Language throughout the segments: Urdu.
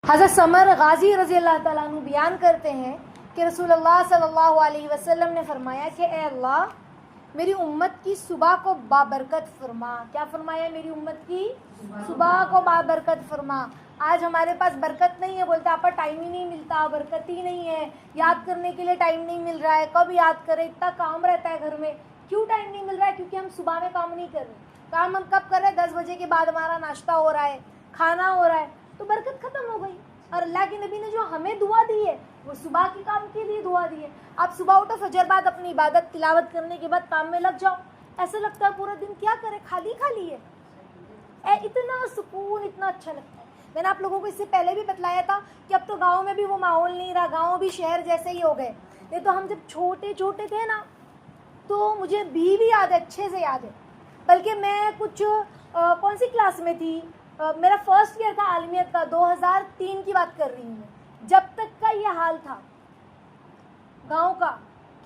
حضرت سمر غازی رضی اللہ تعالیٰ عنہ بیان کرتے ہیں کہ رسول اللہ صلی اللہ علیہ وسلم نے فرمایا کہ اے اللہ میری امت کی صبح کو بابرکت فرما. کیا فرمایا؟ میری امت کی صبح کو بابرکت فرما. آج ہمارے پاس برکت نہیں ہے، بولتے آپ پر ٹائم ہی نہیں ملتا، برکت ہی نہیں ہے، یاد کرنے کے لیے ٹائم نہیں مل رہا ہے، کب یاد کریں، اتنا کام رہتا ہے گھر میں. کیوں ٹائم نہیں مل رہا ہے؟ کیونکہ ہم صبح میں کام نہیں کر رہے. کام ہم کب کر رہے ہیں؟ 10 بجے کے بعد ہمارا ناشتہ ہو رہا ہے، کھانا ہو رہا ہے، تو برکت ختم ہو گئی. اور اللہ کے نبی نے جو ہمیں دعا دی ہے وہ صبح کے کام کے لیے دعا دی ہے. آپ صبح اٹھو، فجر بعد اپنی عبادت تلاوت کرنے کے بعد کام میں لگ جاؤ. ایسا لگتا ہے پورا دن کیا کرے، خالی خالی ہے. اتنا سکون، اتنا اچھا لگتا ہے. میں نے آپ لوگوں کو اس سے پہلے بھی بتلایا تھا کہ اب تو گاؤں میں بھی وہ ماحول نہیں رہا، گاؤں بھی شہر جیسے ہی ہو گئے. نہیں تو ہم جب چھوٹے چھوٹے تھے نا تو مجھے بھی یاد ہے، اچھے سے یاد ہے. بلکہ میں کچھ کون سی کلاس میں تھی، میرا فرسٹ ایئر تھا عالمیت کا، 2003 کی بات کر رہی ہوں میں. جب تک کا یہ حال تھا گاؤں کا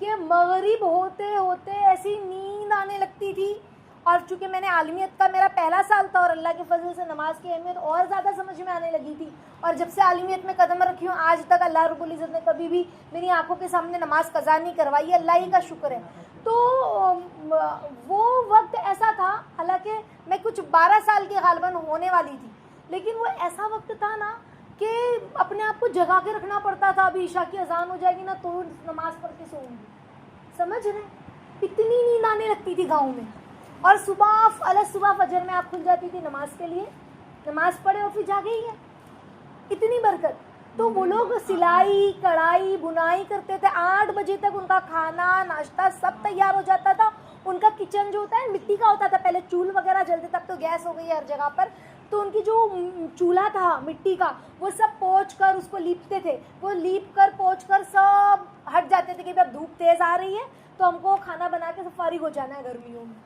کہ مغرب ہوتے ہوتے ایسی نیند آنے لگتی تھی. اور چونکہ میں نے عالمیت کا میرا پہلا سال تھا اور اللہ کے فضل سے نماز کی اہمیت اور زیادہ سمجھ میں آنے لگی تھی. اور جب سے عالمیت میں قدم رکھی ہوں آج تک اللہ رب العزت نے کبھی بھی میری آنکھوں کے سامنے نماز قضا نہیں کروائی ہے، اللہ ہی کا شکر ہے. تو وہ وقت ایسا تھا، حالانکہ میں کچھ 12 سال کی غالباً ہونے والی تھی، لیکن وہ ایسا وقت تھا نا کہ اپنے آپ کو جگا کے رکھنا پڑتا تھا. ابھی عشاء کی اذان ہو جائے گی نا تو نماز پڑھ کے سوؤں گی. سمجھ رہے؟ اتنی نیند آنے لگتی تھی گاؤں میں. اور صبح فجر میں آپ کھل جاتی تھی نماز کے لیے، نماز پڑھے اور پھر جاگے ہی ہے. اتنی برکت. تو وہ لوگ سلائی کڑھائی بنائی کرتے تھے، 8 بجے تک ان کا کھانا ناشتہ سب تیار ہو جاتا تھا. ان کا کچن جو ہوتا ہے مٹی کا ہوتا تھا، پہلے چول وغیرہ جلتے تک تو گیس ہو گئی ہے ہر جگہ پر. تو ان کی جو چولہا تھا مٹی کا وہ سب پوچھ کر اس کو لیپتے تھے. وہ لیپ کر پوچھ کر سب ہٹ جاتے تھے کہ اب دھوپ تیز آ رہی ہے تو ہم کو کھانا بنا کے فارغ ہو جانا ہے گرمیوں میں.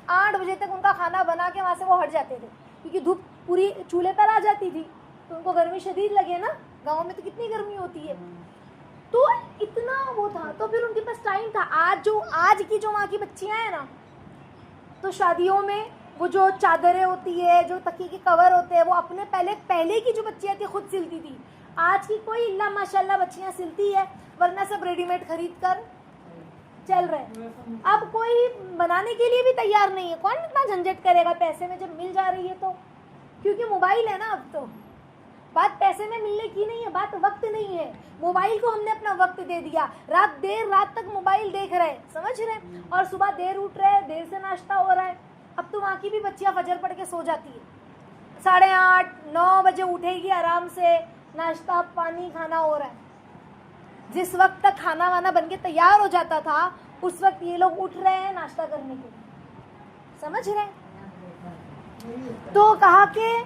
8 بجے تک ان کا کھانا بنا کے وہاں سے وہ ہٹ جاتے تھے کیونکہ دھوپ پوری چولہے پر آ جاتی تھی تو ان کو گرمی شدید لگے نا. گاؤں میں تو کتنی گرمی ہوتی ہے. تو اتنا وہ تھا. تو پھر ان کے پاس ٹائم تھا. آج کی جو وہاں کی بچیاں ہیں نا تو شادیوں میں وہ جو چادریں ہوتی ہے، جو تکیے کے کور ہوتے ہیں، وہ اپنے پہلے کی جو بچیاں تھی خود سلتی تھی. آج کی کوئی اللہ ماشاء اللہ بچیاں سلتی ہے، ورنہ سب ریڈی میڈ خرید کر چل رہے. اب کوئی بنانے کے لیے بھی تیار نہیں ہے. کون اتنا جھنجٹ کرے گا پیسے میں جب مل جا رہی ہے تو؟ کیونکہ موبائل ہے نا. اب تو بات پیسے میں ملنے کی نہیں ہے، بات وقت نہیں ہے. موبائل کو ہم نے اپنا وقت دے دیا، دیر رات تک موبائل دیکھ رہے، سمجھ رہے، اور صبح دیر اٹھ رہے، دیر سے ناشتہ ہو رہا ہے. اب تو وہاں کی بھی بچیاں فجر پڑھ کے سو جاتی ہے، 8:30 9 بجے اٹھے گی آرام سے، ناشتہ پانی کھانا ہو رہا ہے. جس وقت تک کھانا وانا بن کے تیار ہو جاتا تھا اس وقت یہ لوگ اٹھ رہے ہیں ناشتہ کرنے کے لیے. سمجھ رہے ہیں؟ تو کہا کہ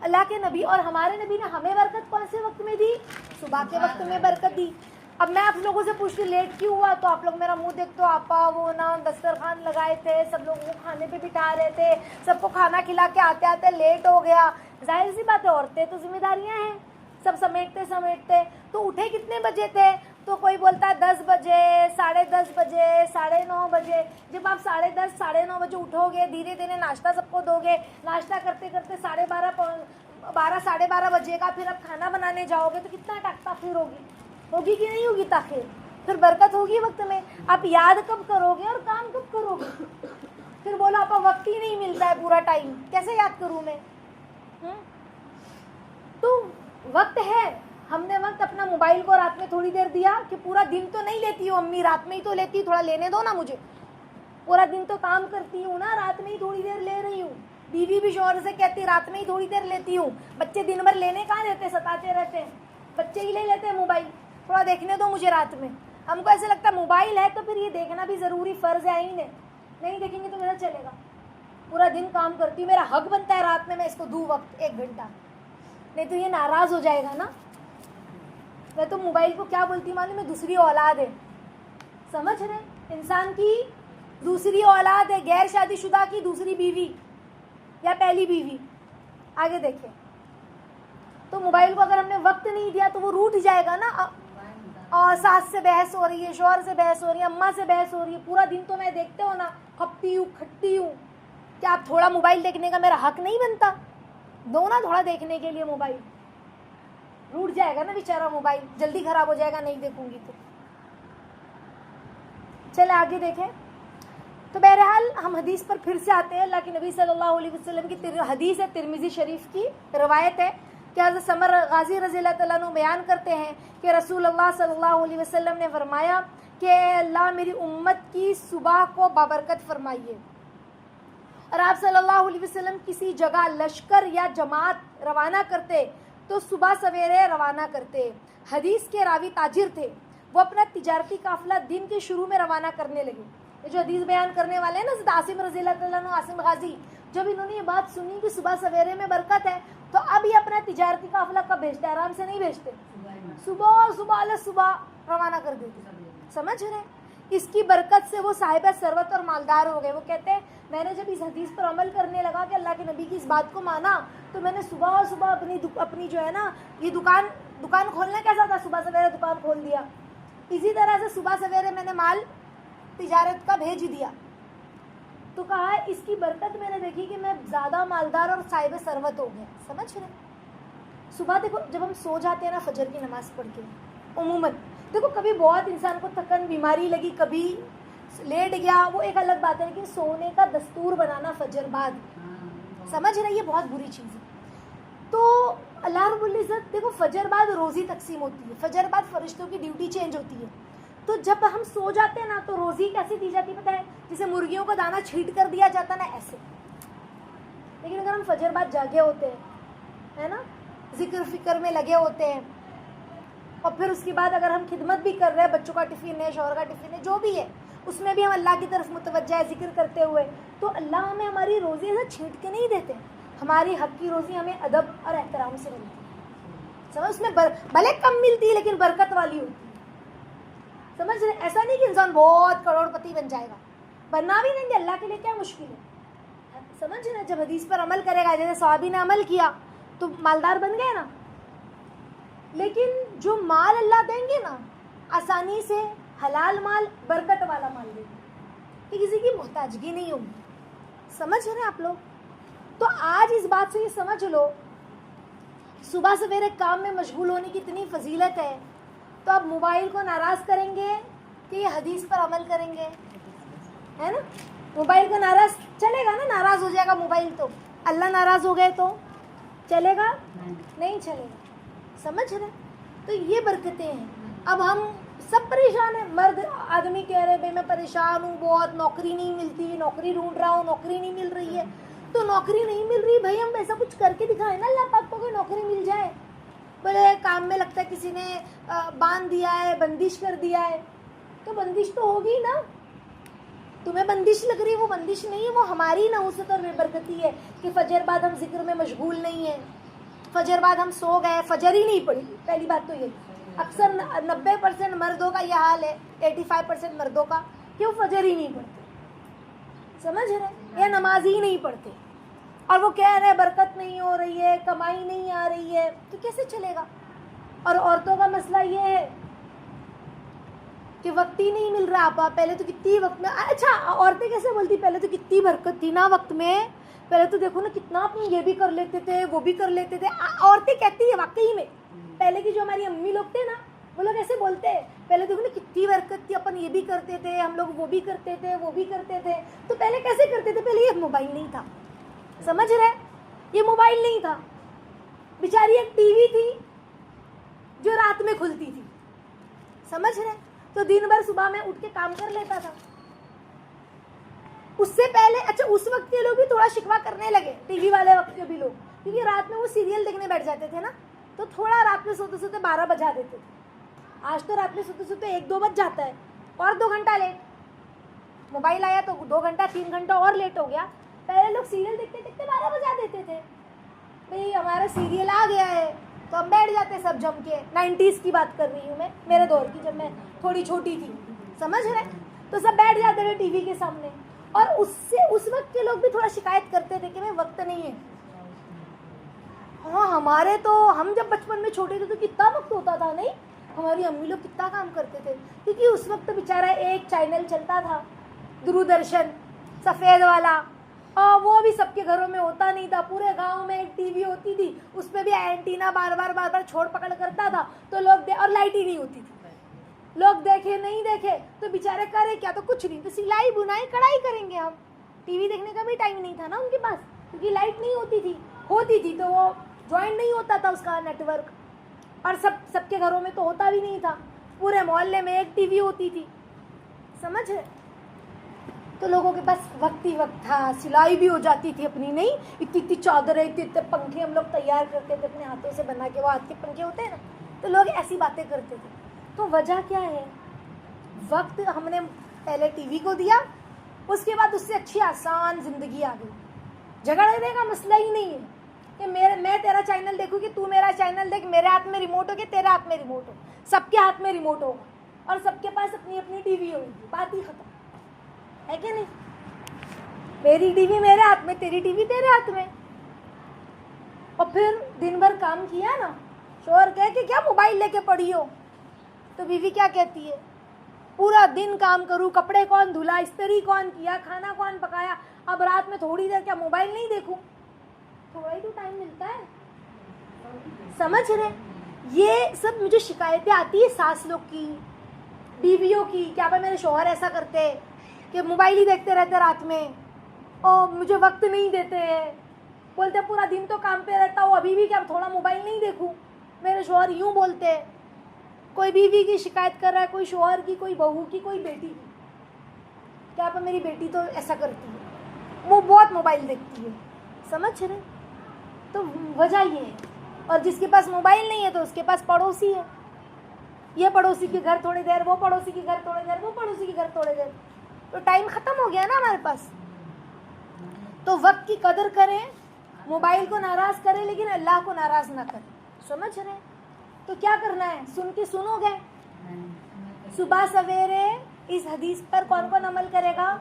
اللہ کے نبی اور ہمارے نبی نے ہمیں برکت کون سے وقت میں دی؟ صبح کے وقت میں برکت دی. اب میں آپ لوگوں سے پوچھتی لیٹ کیوں ہوا تو آپ لوگ میرا منہ دیکھ تو آپا وہ نا دسترخوان لگائے تھے، سب لوگوں کو کھانے پہ بٹھا رہے تھے، سب کو کھانا کھلا کے آتے آتے لیٹ ہو گیا. ظاہر سی بات ہے، عورتیں تو ذمہ داریاں ہیں، سب سمیٹتے. تو اٹھے کتنے بجے تھے؟ تو کوئی بولتا ہے 10 بجے، 10:30 بجے، 9:30 بجے. جب آپ 10:30 9:30 بجے اٹھو گے، دھیرے دھیرے ناشتہ سب کو دو گے، ناشتہ کرتے کرتے 12:30 بجے گا، پھر اب کھانا بنانے جاؤ گے تو کتنا تاخیر ہوگی کہ نہیں ہوگی تاخیر؟ پھر برکت ہوگی وقت میں. آپ یاد کب کرو گے اور کام کب کرو گے؟ پھر بولو آپ وقت ہی نہیں ملتا ہے پورا ٹائم، کیسے یاد کروں میں؟ تو وقت ہے. ہم نے وقت اپنا موبائل کو رات میں تھوڑی دیر دیا کہ پورا دن تو نہیں لیتی ہوں امی، رات میں ہی تو لیتی، تھوڑا لینے دو نا مجھے. پورا دن تو کام کرتی ہوں نا، رات میں ہی تھوڑی دیر لے رہی ہوں. بیوی بھی شوہر سے کہتی رات میں ہی تھوڑی دیر لیتی ہوں. بچے دن بھر لینے کہاں دیتے، ستاتے رہتے ہیں، بچے ہی لے لیتے ہیں موبائل. تھوڑا دیکھنے دو مجھے رات میں. ہم کو ایسے لگتا ہے موبائل ہے تو پھر یہ دیکھنا بھی ضروری فرض ہے ہی نہیں دیکھیں گے تو میرا چلے گا. پورا دن کام کرتی ہوں، میرا حق بنتا ہے رات میں اس کو دوں وقت 1 گھنٹہ، نہیں تو یہ ناراض ہو جائے گا نا. میں تو موبائل کو کیا بولتی معلوم ہے؟ دوسری اولاد ہے. سمجھ رہے؟ انسان کی دوسری اولاد ہے، غیر شادی شدہ کی دوسری بیوی یا پہلی بیوی. آگے دیکھیں. تو موبائل کو اگر ہم نے وقت نہیں دیا تو وہ روٹ جائے گا نا. اور ساس سے بحث ہو رہی ہے، شوہر سے بحث ہو رہی ہے، اماں سے بحث ہو رہی ہے، پورا دن تو میں دیکھتے ہو نا کھپتی ہوں کھٹتی ہوں. کیا آپ تھوڑا موبائل دیکھنے کا میرا حق نہیں بنتا؟ دو نا تھوڑا دیکھنے کے لیے موبائل. روٹ جائے گا نا بیچارہ موبائل, جلدی خراب ہو جائے گا نہیں دیکھوں گی تو. چلے آگے دیکھیں. تو بہرحال ہم حدیث پر پھر سے آتے ہیں. اللہ کے نبی صلی اللہ علیہ وسلم کی حدیث ہے, ترمذی شریف کی روایت ہے کہ حضرت سمر غازی رضی اللہ تعالیٰ عنہ بیان کرتے ہیں کہ رسول اللہ صلی اللہ علیہ وسلم نے فرمایا کہ اللہ میری امت کی صبح کو بابرکت فرمائیے. اور آپ صلی اللہ علیہ وسلم کسی جگہ لشکر یا جماعت روانہ کرتے تو صبح سویرے روانہ کرتے. حدیث کے راوی تاجر تھے, وہ اپنا تجارتی قافلہ دن کے شروع میں روانہ کرنے لگے. یہ جو حدیث بیان کرنے والے ہیں نا حضرت عاصم رضی اللہ تعالیٰ عنہ, عاصم غازی, جب انہوں نے یہ بات سنی کہ صبح سویرے میں برکت ہے تو اب یہ اپنا تجارتی قافلہ کب بھیجتے, آرام سے نہیں بھیجتے, صبح روانہ کر دیتے. سمجھ رہے ہیں؟ اس کی برکت سے وہ صاحب ثروت اور مالدار ہو گئے. وہ کہتے ہیں میں نے جب اس حدیث پر عمل کرنے لگا کہ اللہ کے نبی کی اس بات کو مانا تو میں نے صبح اپنی جو ہے نا یہ دکان کھولنا کیسا تھا, صبح سویرے دکان کھول دیا. اسی طرح سے صبح سویرے میں نے مال تجارت کا بھیج دیا. تو کہا اس کی برکت میں نے دیکھی کہ میں زیادہ مالدار اور صاحب ثروت ہو گیا. سمجھ رہے؟ صبح دیکھو جب ہم سو جاتے ہیں نا فجر کی نماز پڑھ کے, عموماً دیکھو کبھی بہت انسان کو تھکن بیماری لگی, کبھی لیٹ گیا, وہ ایک الگ بات ہے, لیکن سونے کا دستور بنانا فجر بعد, سمجھ رہے, یہ بہت بری چیز ہے. تو اللہ رب العزت دیکھو فجر بعد روزی تقسیم ہوتی ہے, فجر بعد فرشتوں کی ڈیوٹی چینج ہوتی ہے. تو جب ہم سو جاتے ہیں نا تو روزی کیسی دی جاتی پتہ ہے, جسے مرغیوں کو دانہ چھیٹ کر دیا جاتا نا ایسے. لیکن اگر ہم فجر بعد جاگے ہوتے ہیں, ہے نا, ذکر فکر میں لگے ہوتے ہیں, اور پھر اس کے بعد اگر ہم خدمت بھی کر رہے ہیں, بچوں کا ٹفن ہے, شوہر کا ٹفن ہے, جو بھی ہے, اس میں بھی ہم اللہ کی طرف متوجہ ہے ذکر کرتے ہوئے, تو اللہ ہمیں ہماری روزی ایسا چھینٹ کے نہیں دیتے. ہماری حق کی روزی ہمیں ادب اور احترام سے ملتی ہے. سمجھ, اس میں بھلے کم ملتی ہے لیکن برکت والی ہوتی ہے. سمجھ رہے, ایسا نہیں کہ انسان بہت کروڑ پتی بن جائے گا, بننا بھی نہیں گے, اللہ کے لیے کیا مشکل ہے. سمجھ رہے, جب حدیث پر عمل کرے گا, جیسے صحابی نے عمل کیا تو مالدار بن گئے نا. لیکن جو مال اللہ دیں گے نا آسانی سے, حلال مال, برکت والا مال دیں گے, کہ کسی کی محتاجگی نہیں ہوگی. سمجھ رہے آپ لوگ؟ تو آج اس بات سے یہ سمجھ لو صبح سویرے کام میں مشغول ہونے کی اتنی فضیلت ہے, تو آپ موبائل کو ناراض کریں گے کہ یہ حدیث پر عمل کریں گے, ہے نا. موبائل کو ناراض چلے گا نا, ناراض ہو جائے گا موبائل تو اللہ ناراض ہو گئے تو چلے گا نہیں چلے گا. سمجھ رہے, تو یہ برکتیں ہیں. اب ہم سب پریشان ہیں, مرد آدمی کہہ رہے بھائی میں پریشان ہوں بہت, نوکری نہیں ملتی, نوکری ڈھونڈ رہا ہوں, نوکری نہیں مل رہی ہے. تو نوکری نہیں مل رہی, بھائی ہم ایسا کچھ کر کے دکھائیں نا اللہ پاک کو کوئی نوکری مل جائے. بولے کام میں لگتا ہے کسی نے باندھ دیا ہے, بندش کر دیا ہے, تو بندش تو ہوگی نا. تمہیں بندش لگ رہی, وہ بندش نہیں ہے, وہ ہماری نحوست اور بے برکتی ہے کہ فجر بعد ہم ذکر میں مشغول نہیں ہیں. فجر بعد ہم سو گئے, فجر ہی نہیں پڑی. پہلی بات تو یہ, اکثر 90% مردوں کا یہ حال ہے, 85% مردوں کا, کہ وہ فجر ہی نہیں پڑھتے. سمجھ رہے, یا نماز ہی نہیں پڑھتے, اور وہ کہہ رہے برکت نہیں ہو رہی ہے, کمائی نہیں آ رہی ہے, تو کیسے چلے گا. اور عورتوں کا مسئلہ یہ ہے کہ وقت ہی نہیں مل رہا. آپ پہلے تو کتنی وقت میں, اچھا عورتیں کیسے بولتی, پہلے تو کتنی برکت تھی نا وقت میں, پہلے تو دیکھو نا کتنا اپنی یہ بھی کر لیتے تھے, وہ بھی کر لیتے تھے. عورتیں کہتی ہے واقعی میں, پہلے کی جو ہماری امی لوگ تھے نا وہ لوگ ایسے بولتے ہیں, پہلے دیکھو نا کتنی برکت تھی, اپن یہ بھی کرتے تھے, ہم لوگ وہ بھی کرتے تھے, وہ بھی کرتے تھے. تو پہلے کیسے کرتے تھے, پہلے یہ موبائل نہیں تھا. سمجھ رہے, یہ موبائل نہیں تھا, بیچاری ایک ٹی وی تھی جو رات میں کھلتی تھی. سمجھ رہے, تو دن بھر صبح میں اٹھ کے کام کر لیتا تھا. اس سے پہلے, اچھا اس وقت کے لوگ بھی تھوڑا شکوا کرنے لگے, ٹی وی والے وقت کے بھی لوگ, کیونکہ رات میں وہ سیریل دیکھنے بیٹھ جاتے تھے نا, تو تھوڑا رات میں سوتے سوتے 12 بجا دیتے تھے. آج تو رات میں سوتے سوتے 1-2 بج جاتا ہے, اور 2 گھنٹہ لیٹ. موبائل آیا تو 2 گھنٹہ 3 گھنٹہ اور لیٹ ہو گیا. پہلے لوگ سیریل دیکھتے دیکھتے 12 بجا دیتے تھے. بھئی ہمارا سیریل آ گیا ہے تو ہم بیٹھ جاتے سب جم کے. 90s کی بات کر رہی ہوں میں, میرے دور کی, جب میں تھوڑی چھوٹی تھی. سمجھ رہے, تو سب بیٹھ جاتے تھے ٹی وی کے سامنے. اور اس وقت کے لوگ بھی تھوڑا شکایت کرتے تھے کہ میں وقت نہیں ہے. ہاں ہمارے تو, ہم جب بچپن میں چھوٹے تھے تو کتنا وقت ہوتا تھا نہیں, ہماری امی لوگ کتنا کام کرتے تھے. کیونکہ اس وقت بیچارہ ایک چینل چلتا تھا, دوردرشن سفید والا, اور وہ بھی سب کے گھروں میں ہوتا نہیں تھا. پورے گاؤں میں ایک ٹی وی ہوتی تھی, اس پہ بھی اینٹینا بار بار چھوڑ پکڑ کرتا تھا, تو لوگ اور لائٹ ہی نہیں ہوتی تھی. لوگ دیکھے نہیں دیکھے تو بیچارے کرے کیا, تو کچھ نہیں, تو سلائی بنائی کڑھائی کریں گے ہم. ٹی وی دیکھنے کا بھی ٹائم نہیں تھا نا ان کے پاس, کیونکہ لائٹ نہیں ہوتی تھی تو وہ جوائن نہیں ہوتا تھا اس کا نیٹ ورک, اور سب کے گھروں میں تو ہوتا بھی نہیں تھا. پورے محلے میں ایک ٹی وی ہوتی تھی, سمجھ ہے. تو لوگوں کے پاس وقت ہی وقت تھا, سلائی بھی ہو جاتی تھی اپنی, نہیں اتنی چادریں, اتنے پنکھے ہم لوگ تیار کرتے تھے اپنے ہاتھوں سے بنا کے, وہ ہاتھ کے پنکھے ہوتے ہیں نا, تو لوگ ایسی باتیں کرتے تھے. تو وجہ کیا ہے, وقت ہم نے پہلے ٹی وی کو دیا, اس کے بعد اس سے اچھی آسان زندگی آ گئی. جھگڑنے کا مسئلہ ہی نہیں ہے کہ میں تیرا چینل دیکھوں کہ تو میرا چینل دیکھ, میرے ہاتھ میں ریموٹ ہو کہ تیرے ہاتھ میں ریموٹ ہو, سب کے ہاتھ میں ریموٹ ہوگا اور سب کے پاس اپنی اپنی ٹی وی ہوگی, بات ہی ختم ہے کہ نہیں. میری ٹی وی میرے ہاتھ میں, تیری ٹی وی تیرے ہاتھ میں. اور پھر دن بھر کام کیا نا, شوہر کہے کہ کیا موبائل لے کے پڑی ہو, تو بیوی کیا کہتی ہے, پورا دن کام کروں, کپڑے کون دھلا, استری کون کیا, کھانا کون پکایا, اب رات میں تھوڑی دیر کیا موبائل نہیں دیکھوں, تھوڑا ہی تو ٹائم ملتا ہے. سمجھ رہے, یہ سب مجھے شکایتیں آتی ہے ساس لوگ کی, بیویوں کی, کیا بھائی میرے شوہر ایسا کرتے کہ موبائل ہی دیکھتے رہتے رات میں, اور مجھے وقت نہیں دیتے, بولتے پورا دن تو کام پہ رہتا ہوں, ابھی بھی کیا تھوڑا موبائل نہیں دیکھوں. میرے شوہر یوں بولتے. کوئی بیوی کی شکایت کر رہا ہے, کوئی شوہر کی, کوئی بہو کی, کوئی بیٹی کی, کیا پا میری بیٹی تو ایسا کرتی ہے, وہ بہت موبائل دیکھتی ہے. سمجھ رہے, تو وجہ یہ ہے. اور جس کے پاس موبائل نہیں ہے تو اس کے پاس پڑوسی ہے, یہ پڑوسی کے گھر تھوڑی دیر, وہ پڑوسی کے گھر تھوڑی دیر, وہ پڑوسی کے گھر تھوڑی دیر, تو ٹائم ختم ہو گیا نا ہمارے پاس. تو وقت کی قدر کریں, موبائل کو ناراض کریں لیکن اللہ کو ناراض نہ کریں. سمجھ رہے, تو کیا کرنا ہے, سن کے سنو گے. صبح سویرے اس حدیث پر کون کون عمل کرے گا,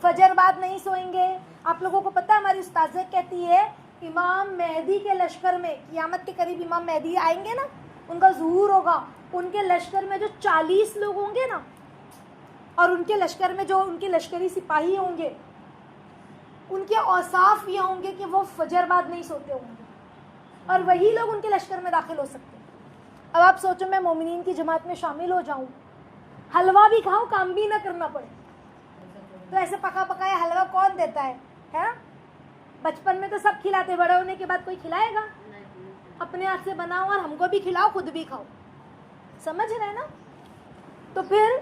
فجر بعد نہیں سوئیں گے. آپ لوگوں کو پتہ ہے ہماری استاذہ کہتی ہے امام مہدی کے لشکر میں, قیامت کے قریب امام مہدی آئیں گے نا, ان کا ظہور ہوگا, ان کے لشکر میں جو 40 لوگ ہوں گے نا, اور ان کے لشکر میں جو ان کے لشکری سپاہی ہوں گے, ان کے اوصاف یہ ہوں گے کہ وہ فجر بعد نہیں سوتے ہوں گے, اور وہی لوگ ان کے لشکر میں داخل ہو سکتے ہیں. اب آپ سوچو میں مومنین کی جماعت میں شامل ہو جاؤں, حلوہ بھی کھاؤں, کام بھی نہ کرنا پڑے, تو ایسے پکا پکایا حلوہ کون دیتا ہے؟ بچپن میں تو سب کھلاتے, بڑے ہونے کے بعد کوئی کھلائے گا؟ اپنے ہاتھ سے بناؤ اور ہم کو بھی کھلاؤ, خود بھی کھاؤ. سمجھ رہے نا. تو پھر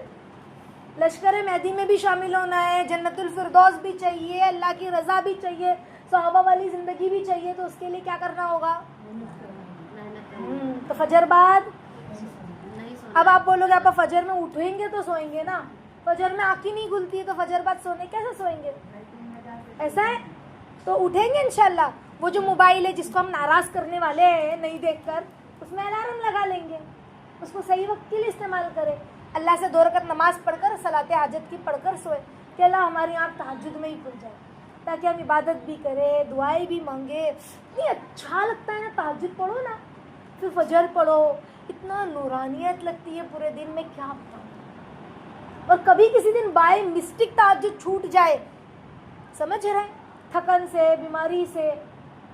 لشکر مہدی میں بھی شامل ہونا ہے, جنت الفردوس بھی چاہیے, اللہ کی رضا بھی چاہیے, صحابہ والی زندگی بھی چاہیے. تو اس کے لیے کیا کرنا ہوگا, تو فجر بعد. اب آپ بولو گے آپ فجر میں اٹھیں گے تو سوئیں گے نا, فجر میں آنکھ ہی نہیں کھلتی ہے تو فجر بعد سونے کیسے سوئیں گے؟ ایسا ہے, تو اٹھیں گے انشاءاللہ. وہ جو موبائل ہے جس کو ہم ناراض کرنے والے ہیں نہیں دیکھ کر, اس میں الارم لگا لیں گے, اس کو صحیح وقت کے لیے استعمال کریں. اللہ سے 2 رکعت نماز پڑھ کر, صلاۃ حاجت کی پڑھ کر سوئے کہ اللہ ہماری آنکھ تہجد میں ہی کھل جائے, تاکہ ہم عبادت بھی کریں, دعائیں بھی مانگے. اتنی اچھا لگتا ہے نا, تہجد پڑھو نا, پھر فجر پڑھو, اتنا نورانیت لگتی ہے پورے دن میں, کیا بتاؤں. اور کبھی کسی دن بائی مسٹیک تہجد چھوٹ جائے, سمجھ رہے, تھکن سے, بیماری سے,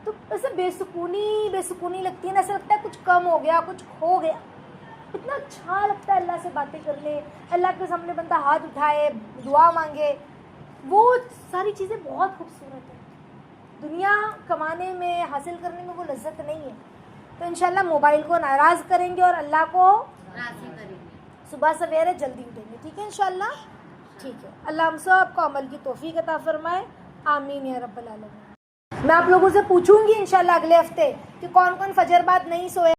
تو ایسے بے سکونی لگتی ہے نا, ایسا لگتا ہے کچھ کم ہو گیا, کچھ کھو گیا. اتنا اچھا لگتا ہے اللہ سے باتیں کرنے, اللہ کے سامنے بندہ ہاتھ اٹھائے, دعا مانگے. وہ ساری چیزیں بہت خوبصورت ہیں. دنیا کمانے میں, حاصل کرنے میں وہ لذت نہیں ہے. تو انشاءاللہ موبائل کو ناراض کریں گے اور اللہ کو راضی کریں گے. صبح سویرے جلدی اٹھیں گے, ٹھیک ہے انشاءاللہ. ٹھیک ہے, اللہ ہم سب کو عمل کی توفیق عطا فرمائے, آمین یا رب العالمین. میں آپ لوگوں سے پوچھوں گی انشاءاللہ اگلے ہفتے کہ کون کون فجر بعد نہیں سوئے.